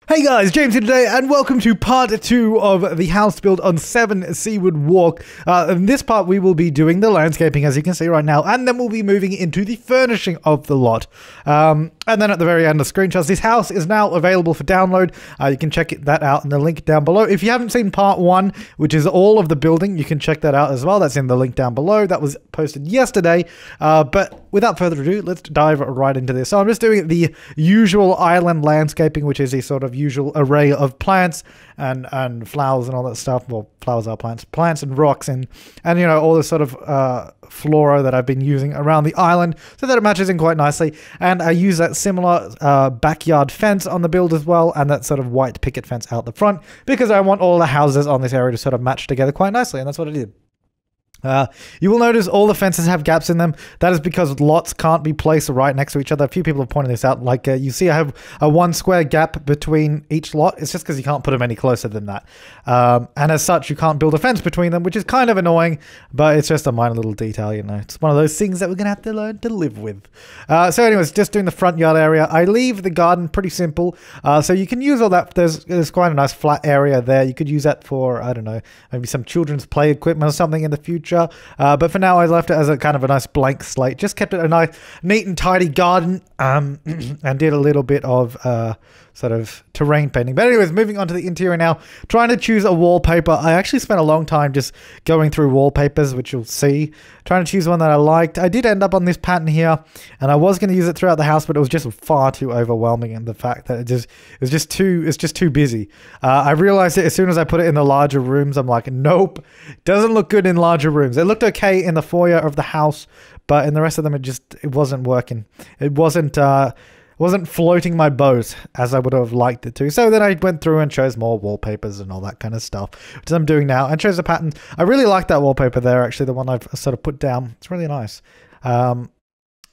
Hey guys, James here today, and welcome to part 2 of the house build on 7 Seaward Walk. In this part, we will be doing the landscaping, as you can see right now, and then we'll be moving into the furnishing of the lot. And then at the very end of screenshots, this house is now available for download. You can check that out in the link down below. If you haven't seen part 1, which is all of the building, you can check that out as well. That's in the link down below. That was posted yesterday. But without further ado, let's dive right into this. So I'm just doing the usual island landscaping, which is a sort of usual array of plants and flowers and all that stuff. Well, flowers are plants and rocks and you know, all this sort of flora that I've been using around the island so that it matches in quite nicely. And I use that similar backyard fence on the build as well, and that sort of white picket fence out the front, because I want all the houses on this area to sort of match together quite nicely, and that's what I did. You will notice all the fences have gaps in them. That is because lots can't be placed right next to each other. A few people have pointed this out. Like you see, I have a 1 square gap between each lot. It's just because you can't put them any closer than that. And as such, you can't build a fence between them, which is kind of annoying, but it's just a minor little detail, you know. It's one of those things that we're going to have to learn to live with. So anyways, just doing the front yard area. I leave the garden pretty simple. So you can use all that. There's quite a nice flat area there. You could use that for, I don't know, maybe some children's play equipment or something in the future. But for now, I left it as a kind of a nice blank slate. Just kept it a nice, neat and tidy garden, and did a little bit of sort of terrain painting. But anyways, moving on to the interior now. Trying to choose a wallpaper. I actually spent a long time just going through wallpapers, which you'll see. Trying to choose one that I liked. I did end up on this pattern here, and I was going to use it throughout the house, but it was just far too overwhelming, and the fact that it's just too busy. I realized it as soon as I put it in the larger rooms. I'm like, nope, doesn't look good in larger rooms. It looked okay in the foyer of the house, but in the rest of them, it wasn't working. It wasn't floating my boat as I would have liked it to. So then I went through and chose more wallpapers and all that kind of stuff, which I'm doing now, and chose a pattern. I really like that wallpaper there, actually, the one I've sort of put down. It's really nice.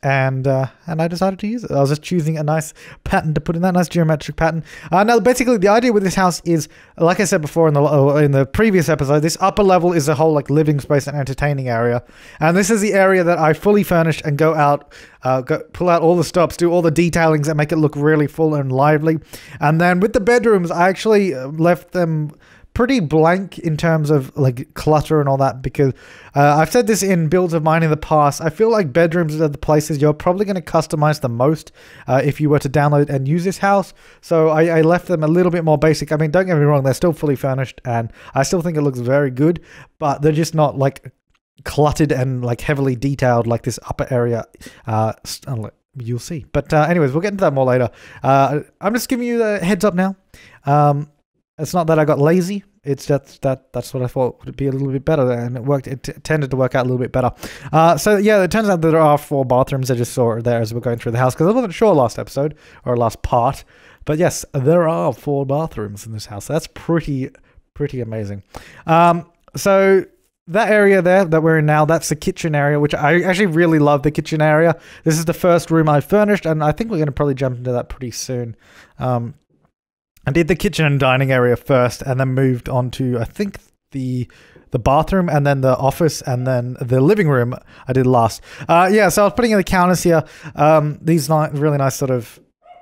And I decided to use it. I was just choosing a nice pattern to put in, that nice geometric pattern. Now, basically, the idea with this house is, like I said before in the previous episode, this upper level is a whole like living space and entertaining area, and this is the area that I fully furnished and go out, pull out all the stops, do all the detailings that make it look really full and lively. And then with the bedrooms, I actually left them pretty blank in terms of like clutter and all that, because I've said this in builds of mine in the past. I feel like bedrooms are the places you're probably going to customize the most if you were to download and use this house. So I left them a little bit more basic. I mean, don't get me wrong, they're still fully furnished and I still think it looks very good, but they're just not like cluttered and like heavily detailed like this upper area. You'll see. But anyways, we'll get into that more later. I'm just giving you the heads up now. It's not that I got lazy. It's that's what I thought would be a little bit better, and it worked. It tended to work out a little bit better. So yeah, it turns out that there are 4 bathrooms. I just saw it there as we're going through the house, because I wasn't sure last episode or last part. But yes, there are 4 bathrooms in this house. That's pretty amazing. So that area there that we're in now, that's the kitchen area, which I actually really love the kitchen area. This is the first room I furnished, and I think we're going to probably jump into that pretty soon. I did the kitchen and dining area first, and then moved on to, I think, the bathroom, and then the office, and then the living room I did last. Yeah, so I was putting in the counters here. These really nice sort of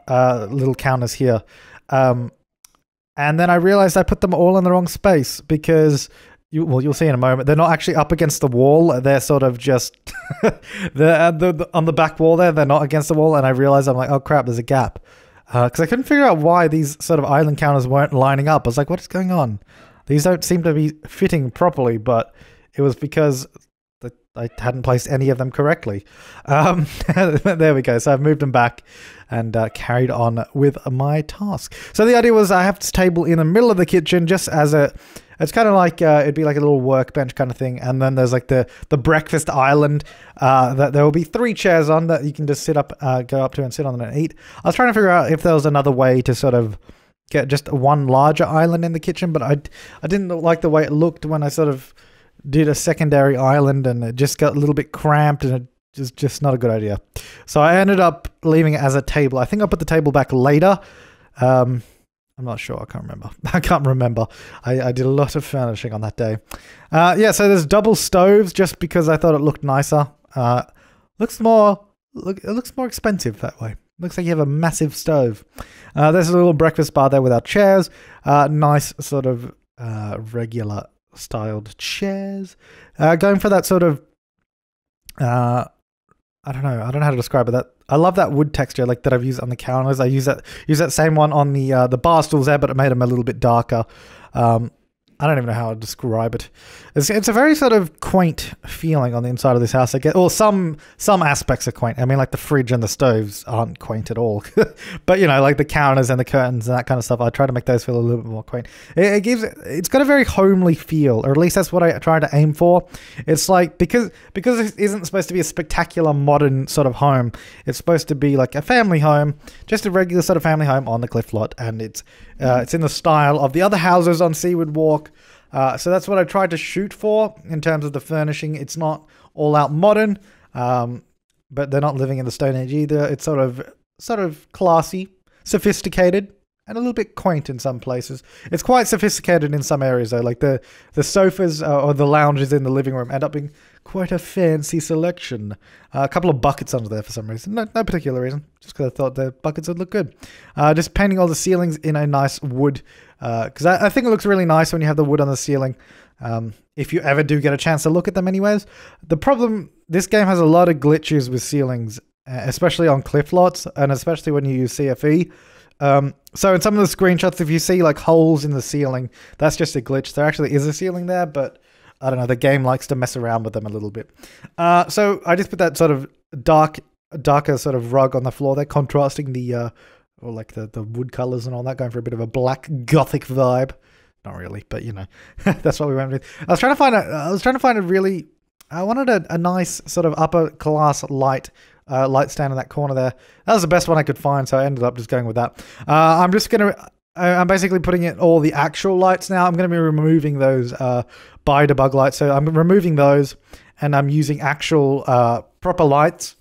little counters here. And then I realized I put them all in the wrong space, because you'll see in a moment, they're not actually up against the wall. They're sort of just they're on the back wall there. They're not against the wall, and I realized, I'm like, oh crap, there's a gap. Because I couldn't figure out why these sort of island counters weren't lining up. I was like, what is going on? These don't seem to be fitting properly, but it was because I hadn't placed any of them correctly. There we go. So I've moved them back and carried on with my task. So the idea was I have this table in the middle of the kitchen, just as it's kind of like, it'd be like a little workbench kind of thing. And then there's like the breakfast island that there will be 3 chairs on that you can just go up to and sit on and eat. I was trying to figure out if there was another way to sort of get just one larger island in the kitchen, but I didn't like the way it looked when I sort of did a secondary island, and it just got a little bit cramped, and it was just not a good idea. So I ended up leaving it as a table. I think I'll put the table back later. I'm not sure. I can't remember. I did a lot of furnishing on that day. Yeah, so there's double stoves just because I thought it looked nicer. It looks more expensive that way. Looks like you have a massive stove. There's a little breakfast bar there with our chairs. Nice sort of regular styled chairs. Going for that sort of I don't know how to describe it. I love that wood texture like that I've used on the counters. I use that same one on the bar stools there, but it made them a little bit darker. I don't even know how to describe it. It's a very sort of quaint feeling on the inside of this house. I get, or some aspects are quaint. I mean, like the fridge and the stoves aren't quaint at all. But you know, like the counters and the curtains and that kind of stuff, I try to make those feel a little bit more quaint. It's got a very homely feel, or at least that's what I try to aim for. It's like because it isn't supposed to be a spectacular modern sort of home. It's supposed to be like a family home, just a regular sort of family home on the cliff lot, and it's in the style of the other houses on Seaward Walk. So that's what I tried to shoot for in terms of the furnishing. It's not all out modern, but they're not living in the Stone Age either. It's sort of classy, sophisticated, and a little bit quaint in some places. It's quite sophisticated in some areas though, like the sofas or the lounges in the living room end up being quite a fancy selection. A couple of buckets under there for some reason. No particular reason, just because I thought the buckets would look good. Just painting all the ceilings in a nice wood, because I think it looks really nice when you have the wood on the ceiling. If you ever do get a chance to look at them anyways. The problem, this game has a lot of glitches with ceilings, especially on cliff lots, and especially when you use CFE. So in some of the screenshots, if you see like holes in the ceiling, that's just a glitch. There actually is a ceiling there, but I don't know, the game likes to mess around with them a little bit. So I just put that sort of darker sort of rug on the floor there, contrasting the wood colors and all that, going for a bit of a black gothic vibe. Not really, but you know, that's what we went with. I was trying to find a really, I wanted a nice sort of upper class light stand in that corner there. That was the best one I could find, so I ended up just going with that. I'm basically putting in all the actual lights now. I'm going to be removing those by debug lights, so I'm removing those, and I'm using actual proper lights,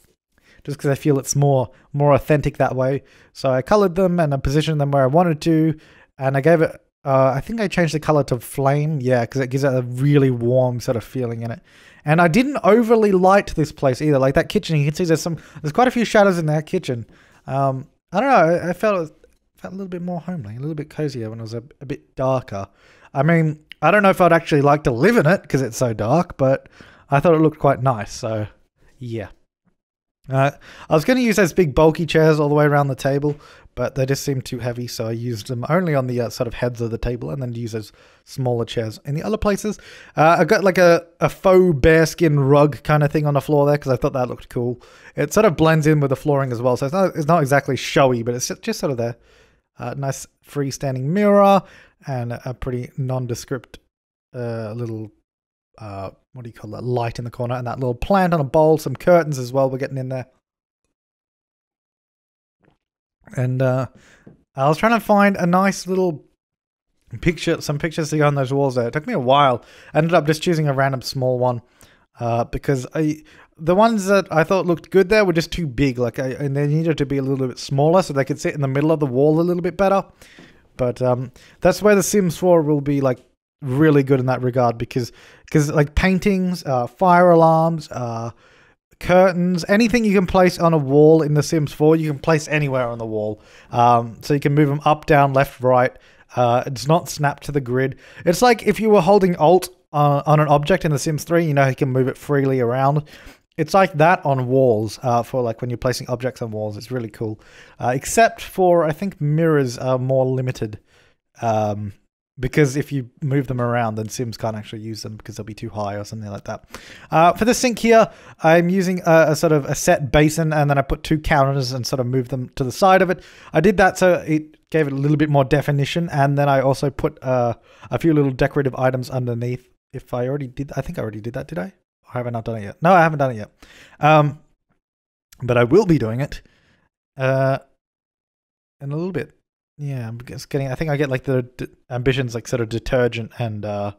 just because I feel it's more authentic that way. So I colored them and I positioned them where I wanted to, and I gave it, I think I changed the color to flame, yeah, because it gives it a really warm sort of feeling in it. And I didn't overly light this place either. Like that kitchen, you can see there's quite a few shadows in that kitchen. I don't know, I felt a little bit more homely, a little bit cozier when it was a bit darker. I mean, I don't know if I'd actually like to live in it because it's so dark, but I thought it looked quite nice, so yeah. I was going to use those big bulky chairs all the way around the table, but they just seemed too heavy, so I used them only on the sort of heads of the table, and then use those smaller chairs in the other places. I got like a faux bearskin rug kind of thing on the floor there, because I thought that looked cool. It sort of blends in with the flooring as well, so it's not exactly showy, but it's just sort of there. Nice freestanding mirror, and a pretty nondescript little... what do you call that? Light in the corner, and that little plant on a bowl, some curtains as well. We're getting in there. And I was trying to find a nice little picture, some pictures to go on those walls there. It took me a while. I ended up just choosing a random small one because the ones that I thought looked good there were just too big, and they needed to be a little bit smaller so they could sit in the middle of the wall a little bit better. But that's where the Sims 4 will be like really good in that regard, because like paintings, fire alarms, curtains, anything you can place on a wall in The Sims 4, you can place anywhere on the wall. So you can move them up, down, left, right. It's not snapped to the grid. It's like if you were holding Alt on an object in The Sims 3, you know, you can move it freely around. It's like that on walls, for like when you're placing objects on walls. It's really cool. Except for, I think mirrors are more limited. Because if you move them around, then Sims can't actually use them because they'll be too high or something like that. For the sink here, I'm using a sort of a set basin, and then I put two counters and sort of move them to the side of it. I did that so it gave it a little bit more definition, and then I also put a few little decorative items underneath. I think I already did that, did I? Or have I not done it yet? No, I haven't done it yet. But I will be doing it in a little bit. Yeah, I'm just getting, I think I get like the ambitions, like sort of detergent and the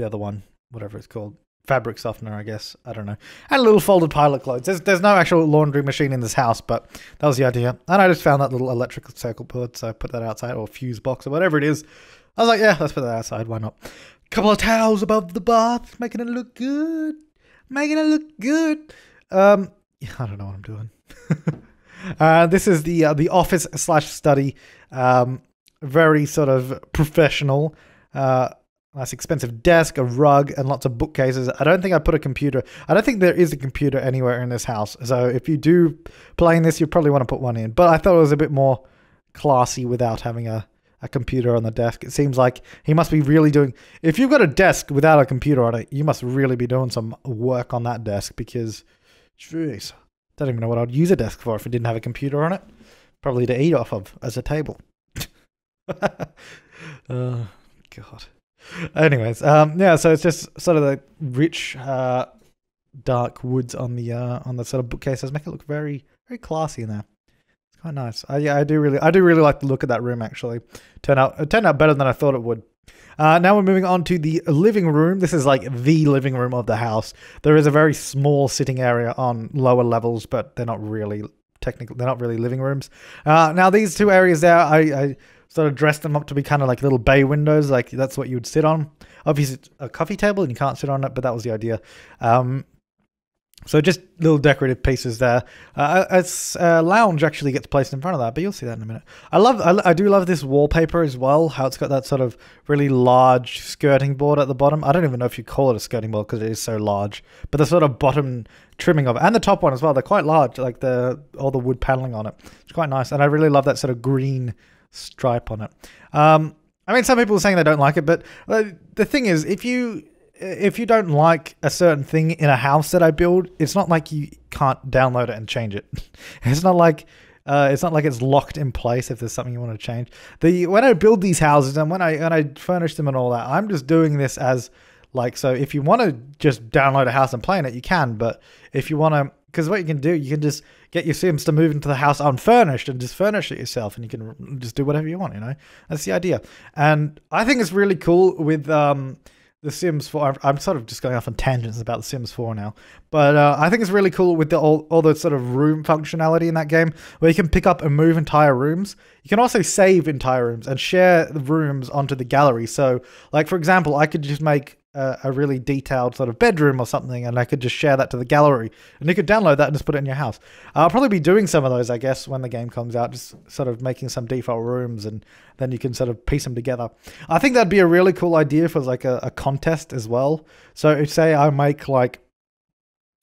other one, whatever it's called, fabric softener, I guess. I don't know. And a little folded pile of clothes. There's no actual laundry machine in this house, but that was the idea. And I just found that little electrical circle board, so I put that outside, or fuse box or whatever it is. I was like, yeah, let's put that outside. Why not? Couple of towels above the bath, making it look good. Making it look good. I don't know what I'm doing. This is the office slash study. Very sort of professional. Nice expensive desk, a rug, and lots of bookcases. I don't think I put a computer. I don't think there is a computer anywhere in this house. So if you do play in this, you probably want to put one in. But I thought it was a bit more classy without having a computer on the desk. It seems like he must be really doing... If you've got a desk without a computer on it, you must really be doing some work on that desk because, jeez, don't even know what I'd use a desk for if it didn't have a computer on it. Probably to eat off of as a table. Oh, God. Anyways, yeah, so it's just sort of the rich, dark woods on the sort of bookcases make it look very, very classy in there. It's quite nice. Yeah, I do really like the look of that room. Actually, it turned out better than I thought it would. Now we're moving on to the living room. This is like the living room of the house. There is a very small sitting area on lower levels, but they're not really technically, they're not really living rooms. Now these two areas there, I sort of dressed them up to be kind of like little bay windows, like that's what you would sit on. Obviously, it's a coffee table and you can't sit on it, but that was the idea. So just little decorative pieces there. A lounge actually gets placed in front of that, but you'll see that in a minute. I do love this wallpaper as well, how it's got that sort of really large skirting board at the bottom. I don't even know if you call it a skirting board because it is so large, but the sort of bottom trimming of it, and the top one as well, they're quite large, like all the wood paneling on it. It's quite nice, and I really love that sort of green stripe on it. I mean, some people are saying they don't like it, but the thing is, if you don't like a certain thing in a house that I build, it's not like you can't download it and change it. It's not like it's locked in place if there's something you want to change. When I build these houses and when I furnish them and all that, I'm just doing this as like, so if you want to just download a house and play in it, you can. But if you want to, because what you can do, you can just get your Sims to move into the house unfurnished and just furnish it yourself, and you can just do whatever you want, you know? That's the idea. And I think it's really cool with The Sims 4. I'm sort of just going off on tangents about The Sims 4 now. But I think it's really cool with all the sort of room functionality in that game, where you can pick up and move entire rooms. You can also save entire rooms and share the rooms onto the gallery. So, like, for example, I could just make a really detailed sort of bedroom or something, and I could just share that to the gallery, and you could download that and just put it in your house. I'll probably be doing some of those, I guess, when the game comes out, just sort of making some default rooms, and then you can sort of piece them together. I think that'd be a really cool idea for like a contest as well. So say I make like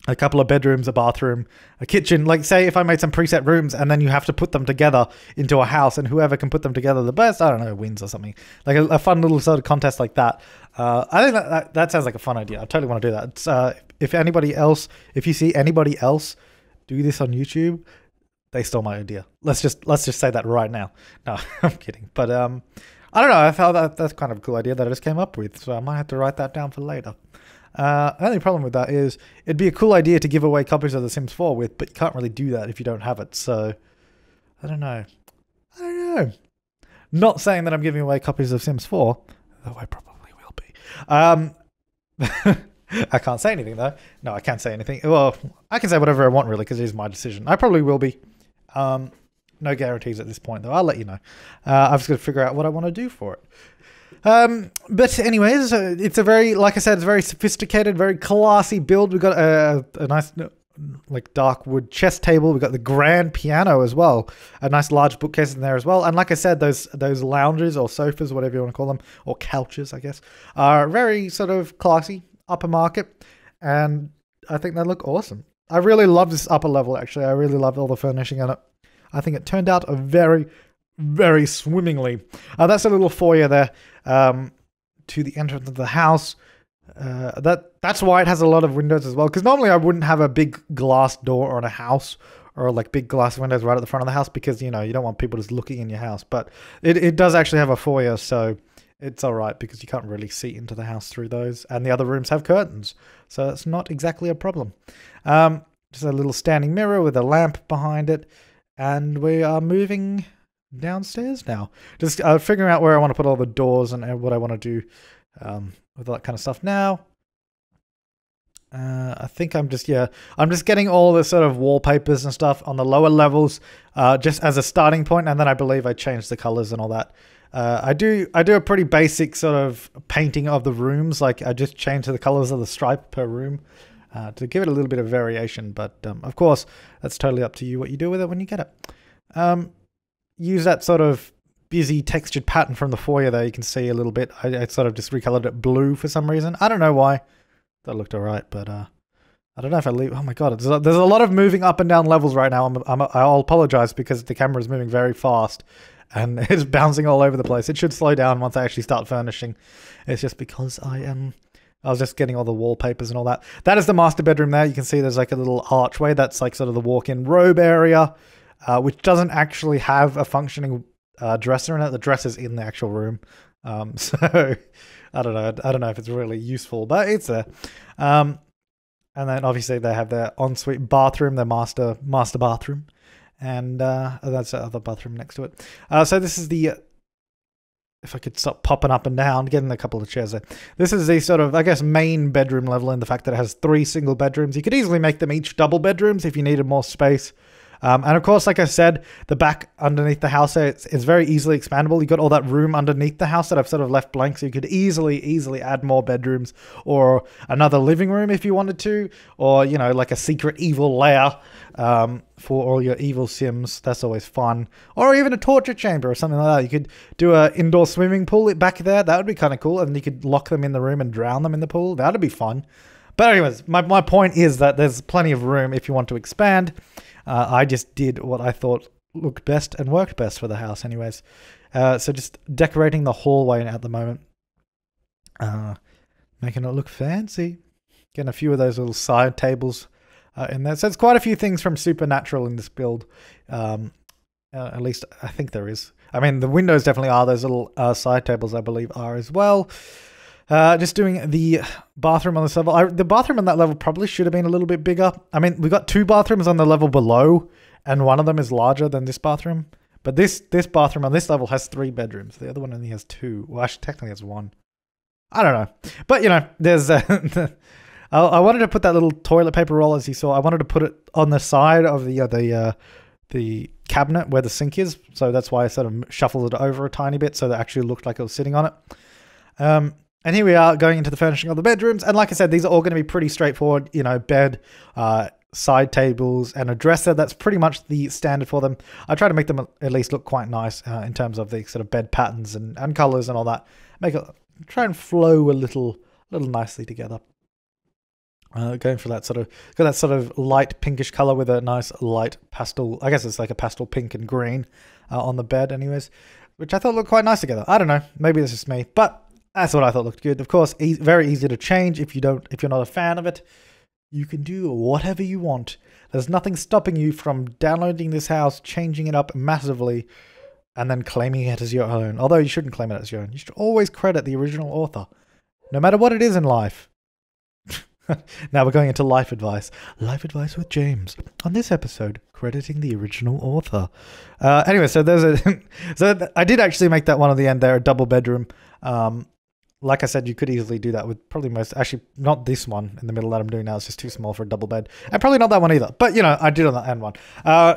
a couple of bedrooms, a bathroom, a kitchen. Like, say if I made some preset rooms and then you have to put them together into a house, and whoever can put them together the best, I don't know, wins or something. Like a fun little sort of contest like that. I think that sounds like a fun idea. I totally want to do that. If you see anybody else do this on YouTube, they stole my idea. Let's just say that right now. No, I'm kidding. But I don't know. I thought that's kind of a cool idea that I just came up with. So I might have to write that down for later. The only problem with that is it'd be a cool idea to give away copies of The Sims 4 with, but you can't really do that if you don't have it. So I don't know. Not saying that I'm giving away copies of Sims 4, though I probably will be. I can't say anything though. No, I can't say anything. Well, I can say whatever I want really, because it is my decision. I probably will be. No guarantees at this point though. I'll let you know. I've just got to figure out what I want to do for it. But anyways, it's a very, like I said, it's a very sophisticated, very classy build. We've got a nice, like, dark wood chess table. We've got the grand piano as well. A nice large bookcase in there as well. And like I said, those lounges or sofas, whatever you want to call them, or couches, I guess, are very sort of classy, upper market. And I think they look awesome. I really love this upper level, actually. I really love all the furnishing in it. I think it turned out very swimmingly. That's a little foyer there to the entrance of the house. That's why it has a lot of windows as well, because normally I wouldn't have a big glass door on a house, or like big glass windows right at the front of the house, because, you know, you don't want people just looking in your house. But it does actually have a foyer, so it's all right, because you can't really see into the house through those, and the other rooms have curtains, so it's not exactly a problem. Just a little standing mirror with a lamp behind it, and we are moving downstairs now. Just figuring out where I want to put all the doors and what I want to do with that kind of stuff now. I think I'm just getting all the sort of wallpapers and stuff on the lower levels just as a starting point, and then I believe I changed the colors and all that. I do a pretty basic sort of painting of the rooms. Like, I just change the colors of the stripe per room. to give it a little bit of variation. But of course, that's totally up to you what you do with it when you get it. Use that sort of busy textured pattern from the foyer there. You can see a little bit. I sort of just recolored it blue for some reason. I don't know why. That looked alright, but I don't know if I leave. Oh my god, there's a lot of moving up and down levels right now. I'll apologize because the camera is moving very fast and it's bouncing all over the place. It should slow down once I actually start furnishing. It's just because I was just getting all the wallpapers and all that. That is the master bedroom there. You can see there's like a little archway that's like sort of the walk-in robe area, which doesn't actually have a functioning dresser in it. The dresser's in the actual room. So I don't know if it's really useful, but it's there. And then obviously they have their ensuite bathroom, their master bathroom, and that's the other bathroom next to it. So this is the, if I could stop popping up and down, getting a couple of chairs there. This is the sort of, I guess, main bedroom level in the fact that it has 3 single bedrooms. You could easily make them each double bedrooms if you needed more space. And of course, like I said, the back underneath the house there, it's very easily expandable. You've got all that room underneath the house that I've sort of left blank, so you could easily add more bedrooms or another living room if you wanted to, or, you know, like a secret evil lair for all your evil Sims. That's always fun. Or even a torture chamber or something like that. You could do an indoor swimming pool back there. That would be kind of cool. And you could lock them in the room and drown them in the pool. That would be fun. But anyways, my point is that there's plenty of room if you want to expand. I just did what I thought looked best and worked best for the house anyways. So just decorating the hallway at the moment. Making it look fancy. Getting a few of those little side tables in there. So there's quite a few things from Supernatural in this build. At least I think there is. I mean, the windows definitely are. Those little side tables, I believe, are as well. Just doing the bathroom on this level. The bathroom on that level probably should have been a little bit bigger. I mean, we've got 2 bathrooms on the level below, and one of them is larger than this bathroom. But this bathroom on this level has 3 bedrooms. The other one only has 2. Well, actually, technically has 1. I don't know. But, you know, there's... I wanted to put that little toilet paper roll, as you saw. I wanted to put it on the side of the cabinet where the sink is. So that's why I sort of shuffled it over a tiny bit so that it actually looked like it was sitting on it. And here we are going into the furnishing of the bedrooms. And like I said, these are all going to be pretty straightforward, you know, bed, side tables, and a dresser. That's pretty much the standard for them. I try to make them at least look quite nice in terms of the sort of bed patterns and colors and all that. Try and flow a little nicely together. Going for that sort of light pinkish color with a nice light pastel. I guess it's like a pastel pink and green on the bed anyways, which I thought looked quite nice together. I don't know. Maybe it's just me, but that's what I thought looked good. Of course, very easy to change if you're not a fan of it. You can do whatever you want. There's nothing stopping you from downloading this house, changing it up massively, and then claiming it as your own. Although you shouldn't claim it as your own. You should always credit the original author, no matter what it is in life. Now we're going into life advice. Life advice with James. On this episode, crediting the original author. Anyway, so I did actually make that one at the end there, a double bedroom. Like I said, you could easily do that with probably actually not this one in the middle that I'm doing now. It's just too small for a double bed. And probably not that one either. But, you know, I did on that end one.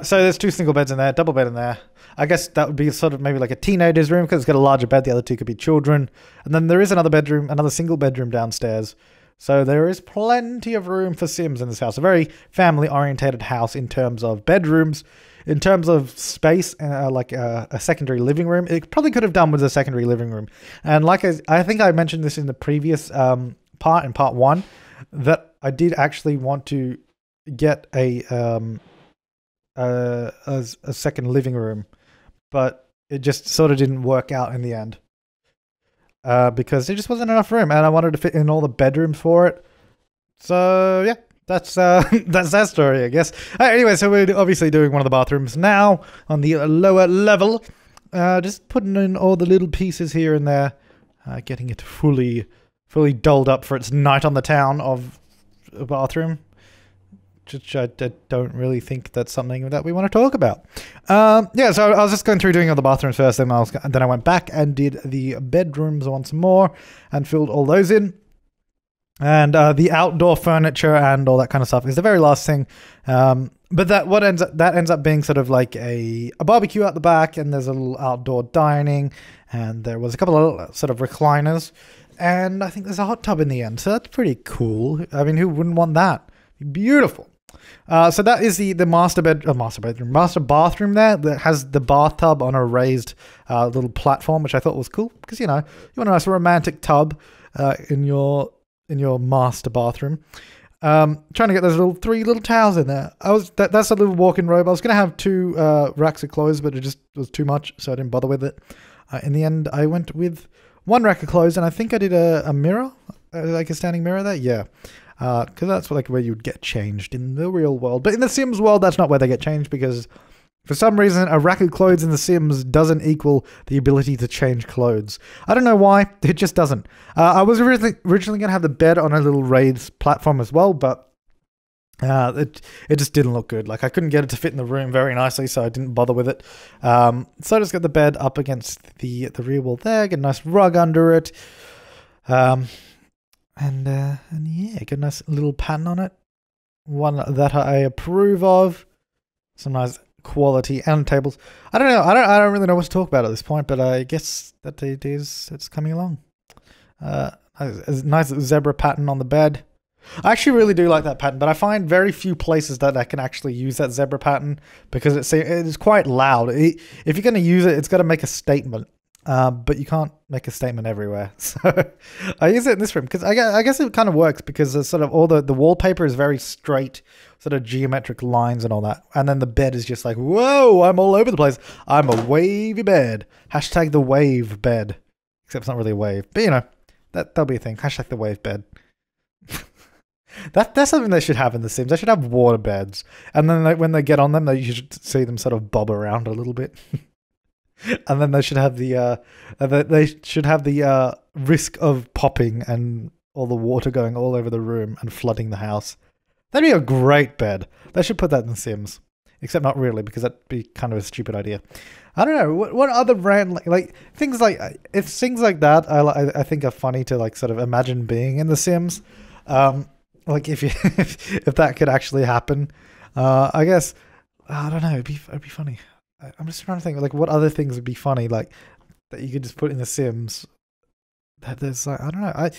So there's 2 single beds in there, double bed in there. I guess that would be sort of maybe like a teenager's room because it's got a larger bed. The other 2 could be children. And then there is another single bedroom downstairs. So there is plenty of room for Sims in this house. A very family-orientated house in terms of bedrooms. In terms of space, like a secondary living room, it probably could have done with a secondary living room. And like I think I mentioned this in the previous part, in part 1, that I did actually want to get a second living room, but it just sort of didn't work out in the end. Because there just wasn't enough room, and I wanted to fit in all the bedrooms for it. So yeah, that's that story, I guess. Anyway, so we're obviously doing one of the bathrooms now on the lower level. Just putting in all the little pieces here and there, getting it fully dolled up for its night on the town of a bathroom. Which I don't really think that's something that we want to talk about. Yeah, so I was just going through doing all the bathrooms first, then I went back and did the bedrooms once more and filled all those in. And the outdoor furniture and all that kind of stuff is the very last thing. But that ends up being sort of like a barbecue out the back, and there's a little outdoor dining, and there was a couple of sort of recliners. And I think there's a hot tub in the end. So that's pretty cool. I mean, who wouldn't want that? Beautiful. So that is the master bathroom there that has the bathtub on a raised little platform, which I thought was cool because, you know, you want a nice romantic tub in your master bathroom. Trying to get those three little towels in there. That's a little walk-in robe. I was gonna have 2 racks of clothes, but it just was too much, so I didn't bother with it. In the end, I went with 1 rack of clothes, and I think I did a mirror, like a standing mirror there. Yeah. Because that's like where you'd get changed in the real world. But in the Sims world, that's not where they get changed because for some reason, a rack of clothes in the Sims doesn't equal the ability to change clothes. I don't know why. It just doesn't. I was originally going to have the bed on a little raised platform as well, but it just didn't look good. Like I couldn't get it to fit in the room very nicely, so I didn't bother with it. So I just got the bed up against the rear wall there, get a nice rug under it. And yeah, get a nice little pattern on it. One that I approve of. Some nice quality end tables. I don't know. I don't really know what to talk about at this point, but I guess that it's coming along. A nice zebra pattern on the bed. I actually really do like that pattern, but I find very few places that I can actually use that zebra pattern because it is quite loud. If you're going to use it, it's got to make a statement. But you can't make a statement everywhere. So I use it in this room because I guess it kind of works because it's sort of all the wallpaper is very straight, sort of geometric lines and all that. And then the bed is just like, whoa, I'm all over the place. I'm a wavy bed. Hashtag the wave bed. Except it's not really a wave, but you know, that'll be a thing. Hashtag the wave bed. That's something they should have in The Sims. They should have water beds. And then when they get on them, you should see them sort of bob around a little bit. And then they should have the risk of popping and all the water going all over the room and flooding the house. That'd be a great bed. They should put that in The Sims, except not really because that'd be kind of a stupid idea. I don't know what other brand like things like that. I think are funny to like sort of imagine being in The Sims. Like if that could actually happen, I guess I don't know. It'd be funny. I'm just trying to think like what other things would be funny like that you could just put in The Sims. That there's like I don't know.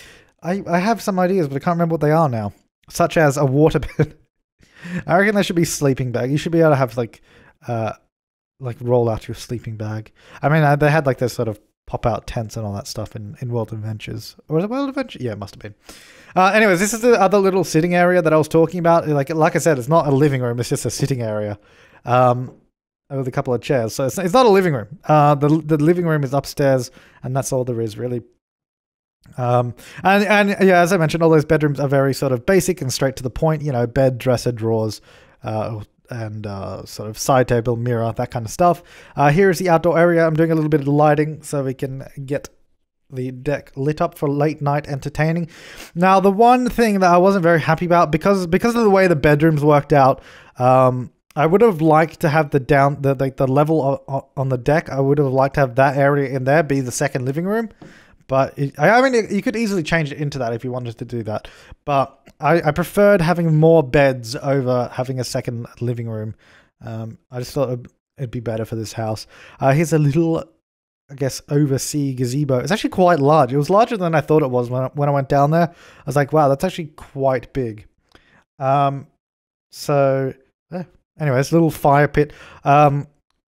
I have some ideas, but I can't remember what they are now. Such as a waterbed. I reckon there should be sleeping bag. You should be able to have like roll out your sleeping bag. I mean, they had like those sort of pop out tents and all that stuff in World Adventures. Or was it World Adventure? Yeah, it must have been. Anyways, this is the other little sitting area that I was talking about. Like I said, it's not a living room. It's just a sitting area. With a couple of chairs. So it's not a living room. The living room is upstairs, and that's all there is, really. And yeah, as I mentioned, all those bedrooms are very sort of basic and straight to the point. You know, bed, dresser, drawers, and sort of side table, mirror, that kind of stuff. Here is the outdoor area. I'm doing a little bit of lighting so we can get the deck lit up for late night entertaining. Now, the one thing that I wasn't very happy about because of the way the bedrooms worked out, I would have liked to have the level on the deck. I would have liked to have that area in there be the second living room. But I mean, you could easily change it into that if you wanted to do that. But I preferred having more beds over having a second living room. I just thought it'd be better for this house. Here's a little, I guess, oversea gazebo. It's actually quite large. It was larger than I thought it was when I went down there. I was like, wow, that's actually quite big. Anyways, little fire pit,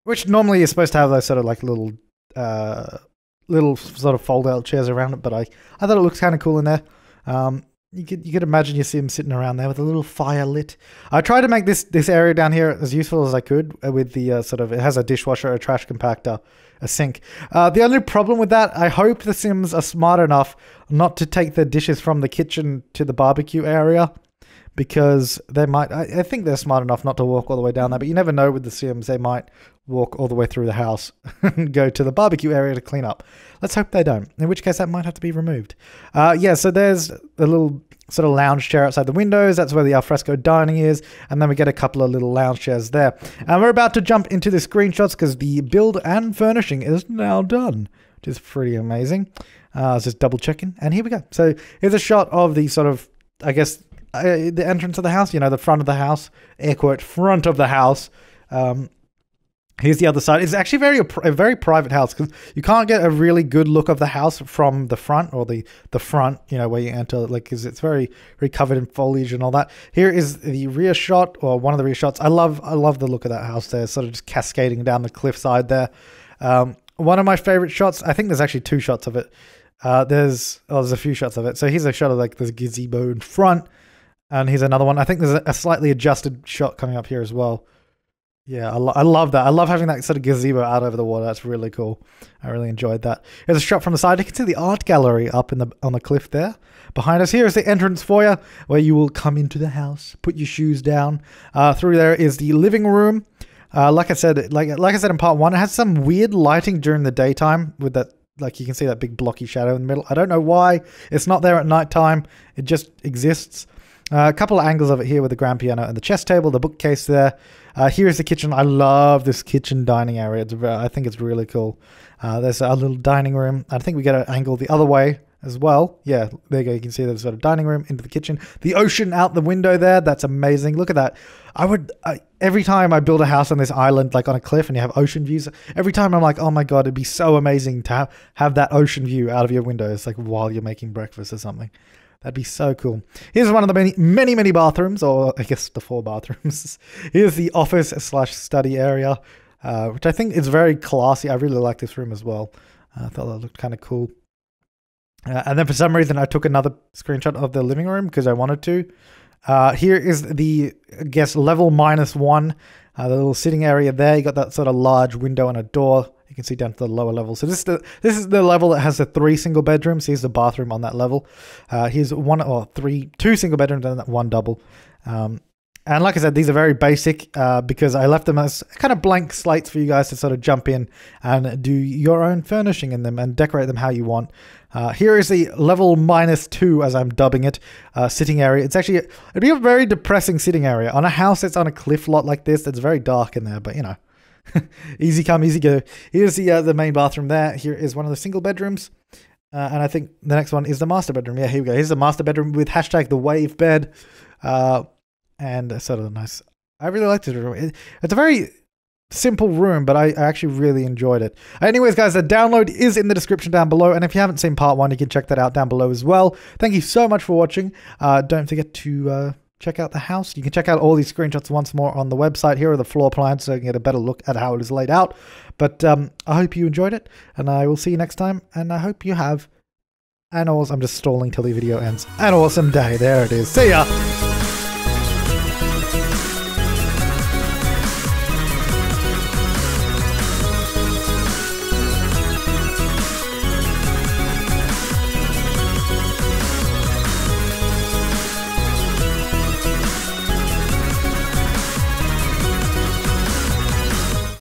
which normally you're supposed to have those sort of like little sort of fold-out chairs around it, but I thought it looks kind of cool in there. You could imagine you see them sitting around there with a little fire lit. I tried to make this area down here as useful as I could with the it has a dishwasher, a trash compactor, a sink. The only problem with that, I hope the Sims are smart enough not to take the dishes from the kitchen to the barbecue area. Because they might, I think they're smart enough not to walk all the way down there, but you never know with the Sims, they might walk all the way through the house and go to the barbecue area to clean up. Let's hope they don't, in which case that might have to be removed. Yeah, so there's a little sort of lounge chair outside the windows. That's where the alfresco dining is, and then we get a couple of little lounge chairs there. And we're about to jump into the screenshots because the build and furnishing is now done, which is pretty amazing. I was just double checking, and here we go. So here's a shot of the sort of, I guess, the entrance of the house, you know, the front of the house, air quote, front of the house. Here's the other side. It's actually a very private house because you can't get a really good look of the house from the front, or the front, you know, where you enter, like, because it's very covered in foliage and all that. Here is the rear shot, or one of the rear shots. I love the look of that house there, sort of just cascading down the cliffside there. One of my favorite shots. I think there's actually 2 shots of it. There's a few shots of it. So here's a shot of like this gazebo in front, and here's another one. I think there's a slightly adjusted shot coming up here as well. Yeah, I love that. I love having that sort of gazebo out over the water. That's really cool. I really enjoyed that. Here's a shot from the side. You can see the art gallery up on the cliff there. Behind us here is the entrance foyer where you will come into the house, put your shoes down. Through there is the living room. Like I said in part 1, it has some weird lighting during the daytime with that, like you can see that big blocky shadow in the middle. I don't know why it's not there at nighttime. It just exists. A couple of angles of it here with the grand piano and the chess table, the bookcase there. Here is the kitchen. I love this kitchen dining area. I think it's really cool. There's a little dining room. I think we get an angle the other way as well. Yeah, there you go. You can see there's sort of dining room into the kitchen. The ocean out the window there. That's amazing. Look at that. Every time I build a house on this island, like on a cliff, and you have ocean views, every time I'm like, oh my God, it'd be so amazing to have that ocean view out of your window. It's like while you're making breakfast or something. That'd be so cool. Here's one of the many bathrooms, or I guess the 4 bathrooms. Here's the office / study area, which I think is very classy. I really like this room as well. I thought that looked kind of cool. And then for some reason, I took another screenshot of the living room because I wanted to. Here is the, I guess, level -1, the little sitting area there. You got that sort of large window and a door. You can see down to the lower level. So this is the level that has the 3 single bedrooms. Here's the bathroom on that level. Here's 2 single bedrooms and 1 double. And like I said, these are very basic because I left them as kind of blank slates for you guys to sort of jump in and do your own furnishing in them and decorate them how you want. Here is the level -2, as I'm dubbing it, sitting area. It'd be a very depressing sitting area on a house that's on a cliff lot like this. It's very dark in there, but you know. Easy come, easy go. Here's the main bathroom there. Here is one of the single bedrooms. And I think the next one is the master bedroom. Yeah, here we go. Here's the master bedroom with hashtag the wave bed. And sort of nice. I really liked this room. It's a very simple room, but I actually really enjoyed it. Anyways, guys, the download is in the description down below. And if you haven't seen part 1, you can check that out down below as well. Thank you so much for watching. Don't forget to check out the house. You can check out all these screenshots once more on the website. Here are the floor plans so you can get a better look at how it is laid out. But I hope you enjoyed it, and I will see you next time. And I hope you have an awesome, I'm just stalling till the video ends, an awesome day. There it is. See ya!